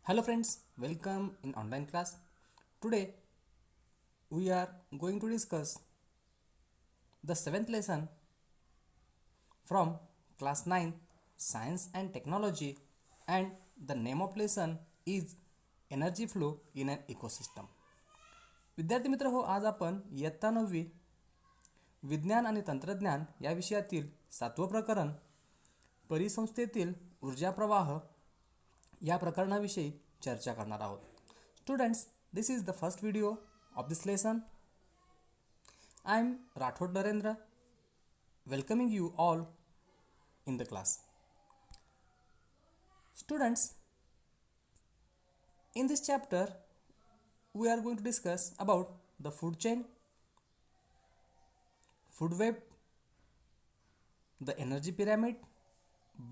Hello friends, welcome in online class. Today we are going to discuss the seventh lesson from class 9 Science and Technology, and the name of lesson is Energy Flow in an Ecosystem. विद्यार्थी मित्र हो, आज आपण इयत्ता 9वी विज्ञान आणि तंत्रज्ञान या विषयातील 7वं प्रकरण परिसंस्थेतील ऊर्जा प्रवाह या प्रकरणाविषयी चर्चा करणार आहोत. Students, this is the first video of this lesson. I am Rathod Narendra, welcoming you all in the class. Students, in this chapter we are going to discuss about the food chain, food web, the energy pyramid,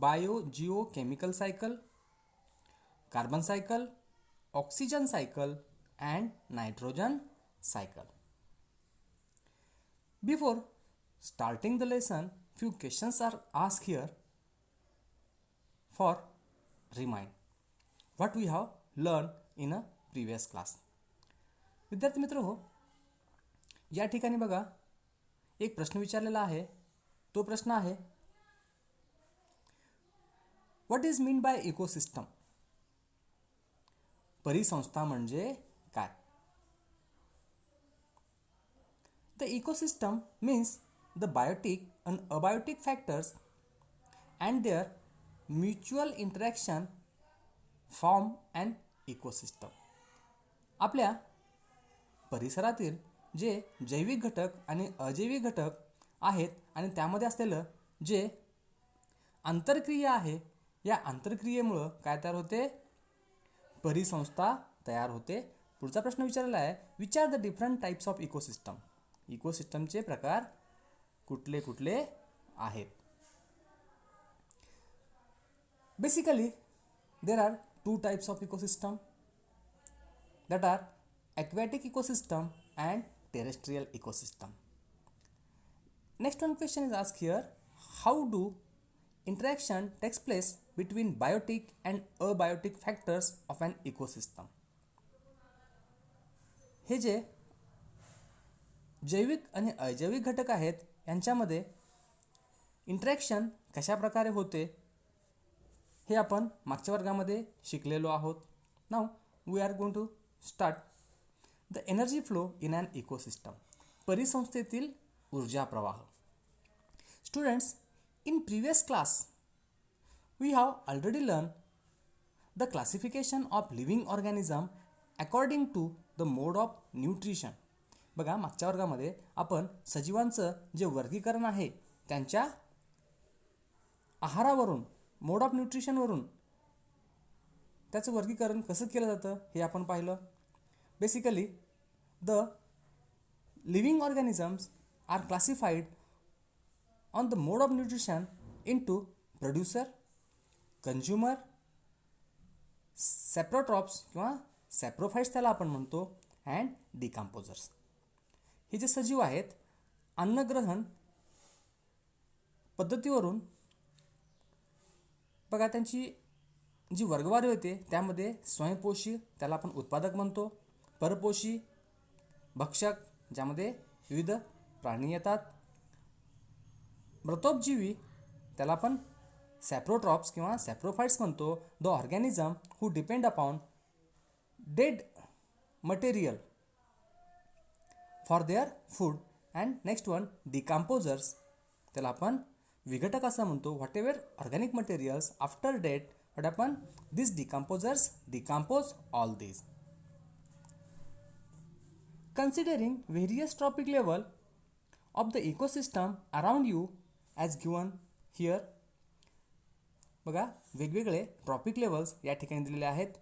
biogeochemical cycle, carbon cycle, oxygen cycle and nitrogen cycle. Before starting the lesson, few questions are asked here for remind what we have learned in a previous class. विद्यार्थी मित्र हो, या ठिकाणी बघा एक प्रश्न विचारलेला आहे. तो प्रश्न आहे, what is mean by ecosystem. परिसंस्था म्हणजे काय. The ecosystem means the biotic and abiotic factors and their mutual interaction form an ecosystem. आपल्या परिसरातील जे जैविक घटक आणि अजैविक घटक आहेत आणि त्यामध्ये असलेलं जे आंतरक्रिया आहे, या आंतरक्रियेमुळे काय तयार होते, परिसंस्था तयार होते. पुढचा प्रश्न विचारलेला आहे, which are the different types of ecosystem. इकोसिस्टमचे प्रकार कुठले कुठले आहेत. Basically there are two types of ecosystem, that are aquatic ecosystem and terrestrial ecosystem. Next one question is asked here, how do interaction takes place between biotic and abiotic factors of an ecosystem. हे जे जैविक आणि अजैविक घटक आहेत यांच्यामध्ये interaction कशा प्रकारे होते हे आपण मागच्या वर्गामध्ये शिकलेलो आहोत. Now we are going to start the energy flow in an ecosystem. परिसंस्थेतील ऊर्जा प्रवाह. Students, in previous class we have already learn the classification of living organism according to the mode of nutrition. बघा, मागच्या वर्गामध्ये आपण सजीवांचं जे वर्गीकरण आहे त्यांच्या आहारावरून, मोड ऑफ न्यूट्रिशनवरून त्याचं वर्गीकरण कसं केलं जातं हे आपण पाहिलं. Basically the living organisms are classified on the mode of nutrition into producer, consumer, saprotrophs किंवा सॅप्रोफाइट्स त्याला आपण म्हणतो, अँड डिकम्पोजर्स. हे जे सजीव आहेत अन्नग्रहण पद्धतीवरून बघा त्यांची जी वर्गवारी होते त्यामध्ये स्वयंपोषी त्याला आपण उत्पादक म्हणतो, परपोषी भक्षक ज्यामध्ये विविध प्राणी येतात, मृतोपजीवी त्याला आपण सॅप्रोट्रॉप्स किंवा सॅप्रोफाइट्स म्हणतो, the organism who depend upon dead material for their food, and next one decomposers त्याला आपण विघटक असं म्हणतो. Whatever organic materials after death, what happen, these decomposers decompose all these. Considering various trophic level of the ecosystem around you as given here. बघा, वेगवेगळे trophic levels या ठिकाणी दिलेले आहेत.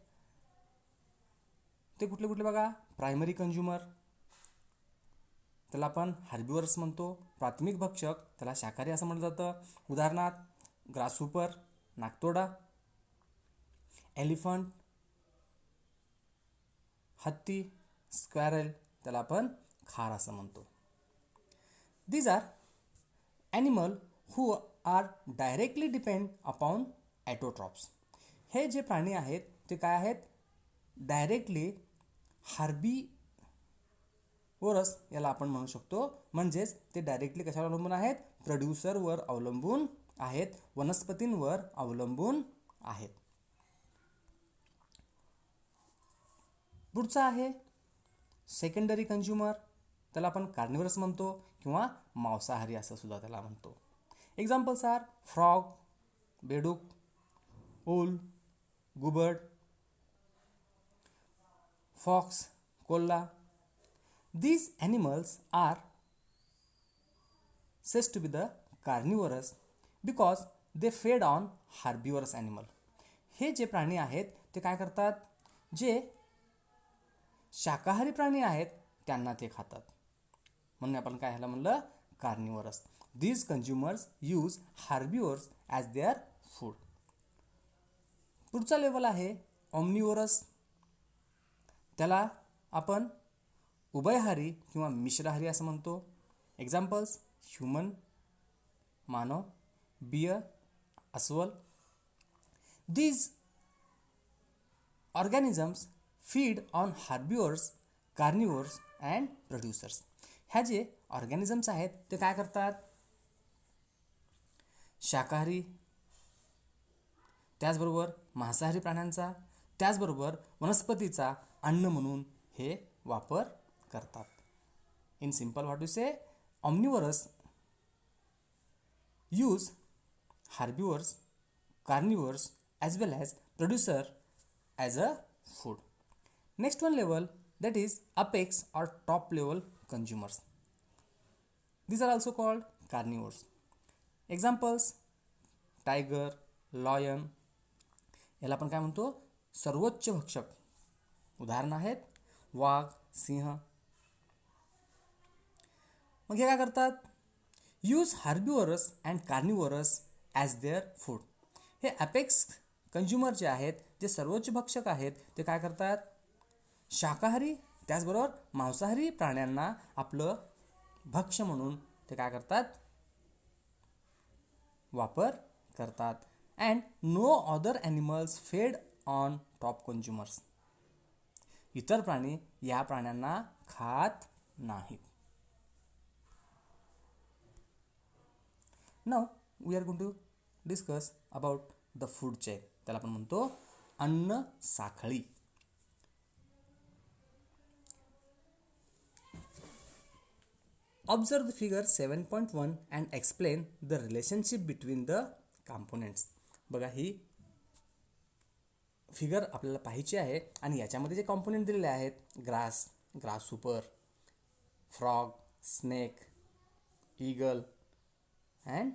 ते कुठले कुठले बघा, प्रायमरी कंझ्युमर त्याला आपण हार्बिवर्स म्हणतो, प्राथमिक भक्षक त्याला शाकाहारी असं म्हटलं जातं. उदाहरणार्थ ग्रासहॉपर, नाकतोडा, एलिफंट, हत्ती, स्क्वॅरल त्याला आपण खार असं म्हणतो. These are animal who are directly depend upon autotrophs. हे जे प्राणी आहेत ते काय आहेत, डायरेक्टली हार्बिवोरस याला आपण म्हणू शकतो. म्हणजेच ते डायरेक्टली कशावर अवलंबून आहेत? प्रोड्युसरवर अवलंबून आहेत, वनस्पतींवर अवलंबून आहेत. पुढचा आहे सेकंडरी कंझ्युमर. त्याला आपण कार्निवरस म्हणतो किंवा मांसाहारी असं सुद्धा त्याला म्हणतो. एक्झाम्पल्स आर फ्रॉग, बेडूक, ओल, गुबर्ड, फॉक्स, कोल्हा. These animals are said to be the carnivorous because they feed on herbivorous animal. हे जे प्राणी आहेत ते काय करतात? जे शाकाहारी प्राणी आहेत त्यांना ते खातात, म्हणून आपण काय ह्याला म्हणलं? Carnivorous. These consumers use herbivores as their food. पुढचा लेवल आहे ऑमनिवोरस. त्याला आपण उभयहारी किंवा मिश्राहारी असं म्हणतो. एक्झाम्पल्स ह्युमन, मानव, बियर, अस्वल. These organisms feed on herbivores, carnivores and producers. ह्या जे ऑर्गॅनिझम्स आहेत ते काय करतात? शाकाहारी, त्याचबरोबर मांसाहारी प्राण्यांचा, त्याचबरोबर वनस्पतीचा अन्न म्हणून हे वापर करतात. In simple what you say, omnivorous use herbivores, carnivores as well as producer as a food. Next one level, that is apex or top level consumers. These are also called carnivores. Examples tiger, lion. याला आपण काय म्हणतो? सर्वोच्च भक्षक. उदाहरण आहेत वाघ, सिंह. मग हे काय करतात? Use herbivorous and carnivorous as their food. हे अपेक्स कंझ्युमर जे आहेत, जे सर्वोच्च भक्षक आहेत, ते काय करतात? शाकाहारी त्याचबरोबर मांसाहारी प्राण्यांना आपलं भक्ष्य म्हणून ते काय करतात? वापर करतात. And no other animals fed on top consumers. इतर प्राणी या प्राण्यांना खात नाहीत. Now we are going to discuss about the food chain. त्याला आपण म्हणतो अन्न साखळी. Observe the figure 7.1 and explain the relationship between the components. बघा ही फिगर आपल्याला पाहायची आहे आणि याच्यामध्ये जे कॉम्पोनेंट दिलेले आहेत, grass, grasshopper, frog, snake, eagle and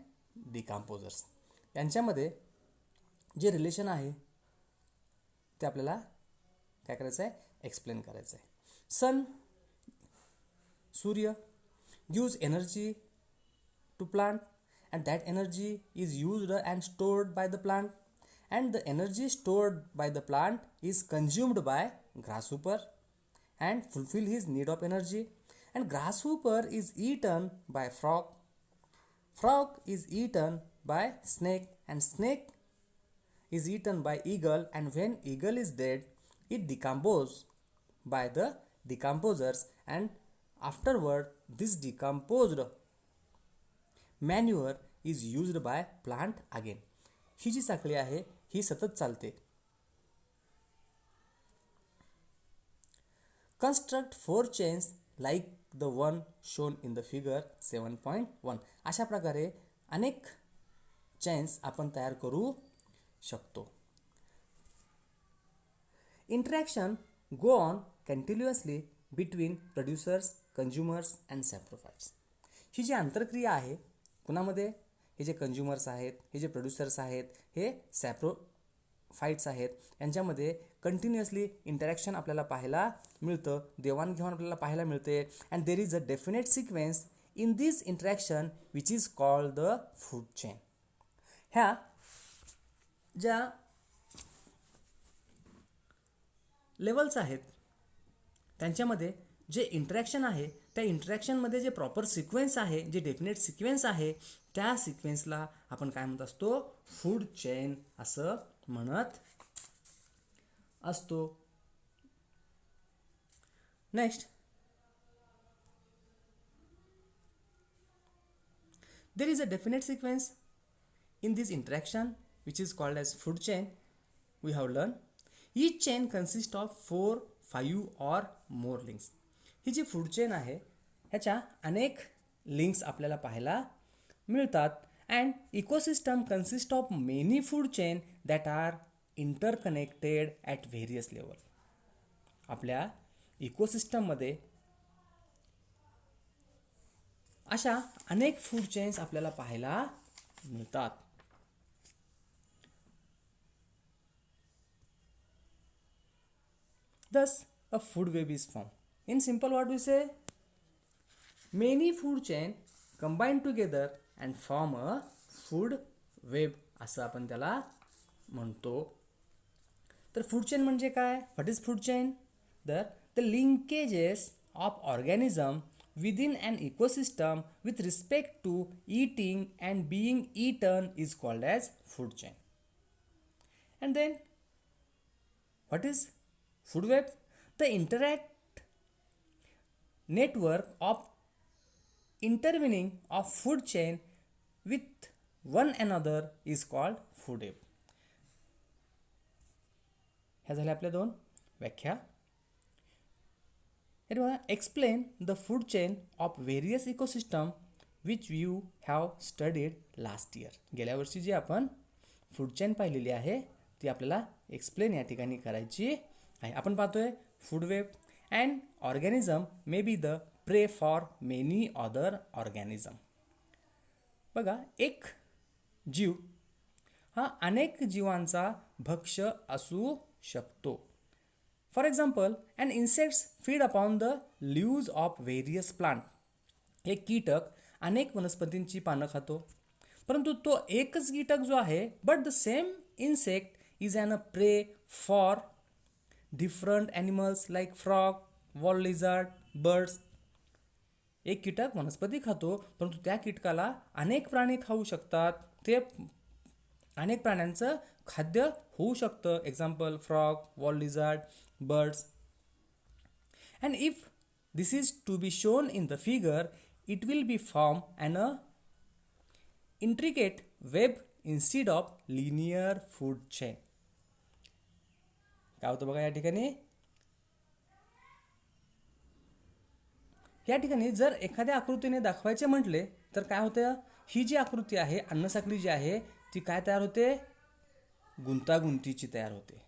decomposers, यांच्यामध्ये जे रिलेशन आहे ते आपल्याला काय करायचं आहे? एक्सप्लेन करायचं आहे. सन, सूर्य gives energy to plant and that energy is used and stored by the plant, and the energy stored by the plant is consumed by grasshopper and fulfill his need of energy, and grasshopper is eaten by frog, frog is eaten by snake, and snake is eaten by eagle, and when eagle is dead it decomposes by the decomposers, and afterward this decomposed manure is used by plant again. ही जी साखळी आहे ही सतत चालते. Construct 4 chains like the one shown in the figure 7.1. अशा प्रकारे अनेक chains आपण तयार करू शकतो. Interaction go on continuously between producers, consumers and saprophytes. ही जी आंतरक्रिया आहे कुणामध्ये? हे जे कंझ्युमर्स आहेत, हे जे प्रोड्युसर्स आहेत, हे सॅप्रोफाइट्स आहेत, यांच्यामध्ये कंटिन्युअसली इंटरॅक्शन आपल्याला पाहायला मिळतं, देवाणघेवाण आपल्याला पाहायला मिळते. And there is a definite sequence in this interaction which is called the food chain. ह्या ज्या लेवल्स आहेत त्यांच्यामध्ये जे इंटरॅक्शन आहे त्या इंटरॅक्शनमध्ये जे प्रॉपर सिक्वेन्स आहे, जे डेफिनेट सिक्वेन्स आहे, त्या सिक्वेन्सला आपण काय म्हणत असतो? फूड चेन असं म्हणत असतो. Next, there is a definite sequence in this interaction which is called as food chain. We have learned each chain consists of 4, 5 or more links. ही जी फूड चेन आहे ह्याच्या अनेक लिंक्स आपल्याला पाहायला मिळतात. And ecosystem consist of many food chain that are interconnected at various level. आपल्या इकोसिस्टममध्ये अशा अनेक फूड चेन्स आपल्याला पाहायला मिळतात. Thus, a food web is formed. In simple, what we say? Many food chain combine together and form a food web असं आपण त्याला म्हणतो. तर फूड चेन म्हणजे काय? What is food chain? the linkages of organism within an ecosystem with respect to eating and being eaten is called as food chain. And then what is food web? The interact network of intervening of food chain with one another is called food web. ह्या झाल्या आपल्या दोन व्याख्या. हे बघा, explain the food chain of various ecosystem which you have studied last year. गेल्या वर्षी जी आपण फूड चेन पाहिलेली आहे ती आपल्याला एक्सप्लेन या ठिकाणी करायची आहे. आपण पाहतोय food web and organism may be the prey for many other organism. बघा, एक जीव हा अनेक जीवांचा भक्ष्य असू शकतो. For example, and insects feed upon the leaves of various plant. एक कीटक अनेक वनस्पतींची पानं खातो, परंतु तो एकच कीटक जो आहे but the same insect is an a prey for different animals like frog, wall lizard, birds. एक कीटक वनस्पती खातो, परंतु त्या कीटकाला अनेक प्राणी खाऊ शकतात. ते अनेक प्राण्यांचं खाद्य होऊ शकतं. Example frog, wall lizard, birds. And if this is to be shown in the figure, it will be form an intricate web instead of linear food chain. काय होतं बघा या ठिकाणी? या ठिकाणी जर एखाद्या आकृतीने दाखवायचे म्हटले तर काय होतं? ही जी आकृती आहे, अन्नसाखळी जी आहे ती काय तयार होते? गुंतागुंतीची तयार होते.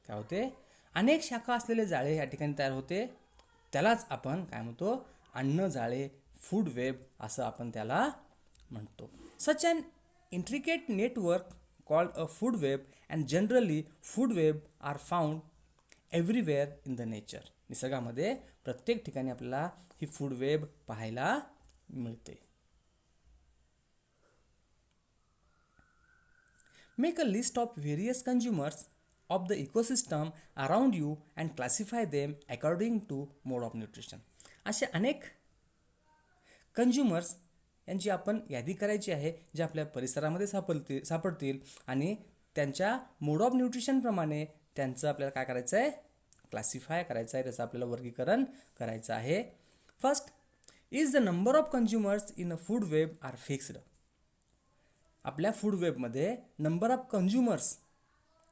काय होते? अनेक शाखा असलेले जाळे या ठिकाणी तयार होते. त्यालाच आपण काय म्हणतो? अन्न जाळे, फूड वेब असं आपण त्याला म्हणतो. Such an intricate network called a food web and generally food web are found everywhere in the nature. निसर्गामध्ये प्रत्येक ठिकाणी आपल्याला ही फूड वेब पाहायला मिळते. Make a list of various consumers of the ecosystem around you and classify them according to mode of nutrition. असे अनेक consumers यांची आपण यादी करायची आहे जे आपल्या परिसरामध्ये सापडतील आणि त्यांच्या मोड ऑफ न्यूट्रिशनप्रमाणे त्यांचं आपल्याला काय करायचं आहे? क्लासिफाय करायचं आहे, त्याचं आपल्याला वर्गीकरण करायचं आहे. First is the number of consumers in a food web are fixed. आपल्या फूड वेबमध्ये नंबर ऑफ कंझ्युमर्स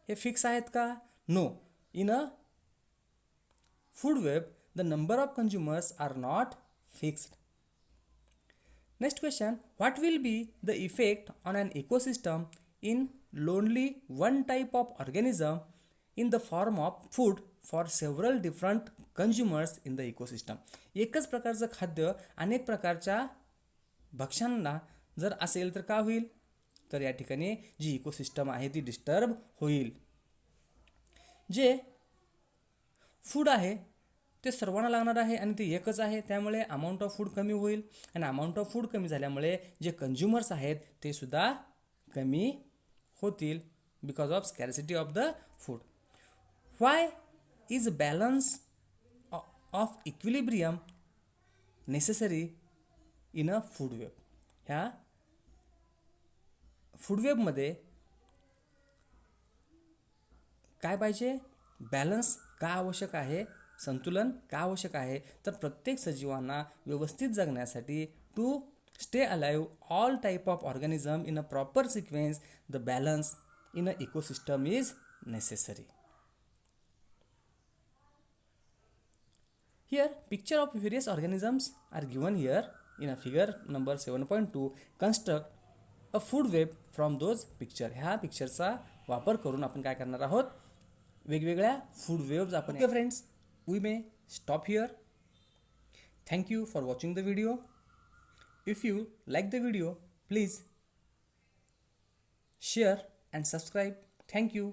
हे फिक्स आहेत का? No. In a food web the number of consumers are not fixed. Next question, what will be the effect on an ecosystem in lonely one type of organism in the form of food for several different consumers in the ecosystem. एकच प्रकारचं खाद्य अनेक प्रकारच्या भक्ष्यांना जर असेल तर काय होईल? तर या ठिकाणी जी इकोसिस्टम आहे ती डिस्टर्ब होईल. जे फूड आहे ते सर्वांना लागणार आहे आणि ते एकच आहे, त्यामुळे अमाऊंट ऑफ फूड कमी होईल आणि अमाऊंट ऑफ फूड कमी झाल्यामुळे जे कंझ्युमर्स आहेत ते सुद्धा कमी होतील because of scarcity of the food. Why is balance of equilibrium necessary in a food web. ह्या फूड वेबमध्ये काय पाहिजे? बॅलन्स का आवश्यक आहे? संतुलन का आवश्यक आहे, तर प्रत्येक सजीवांना व्यवस्थित जगण्यासाठी to stay alive all type of organism in a proper sequence the balance in a ecosystem is necessary. Here picture of various organisms are given here in a figure number 7.2. Construct a food web from those picture. ह्या पिक्चरचा वापर करून आपण काय करणार आहोत, वेगवेगळ्या food waves आपण. Okay friends, we may stop here. Thank you for watching the video. If you like the video, please share and subscribe. Thank you.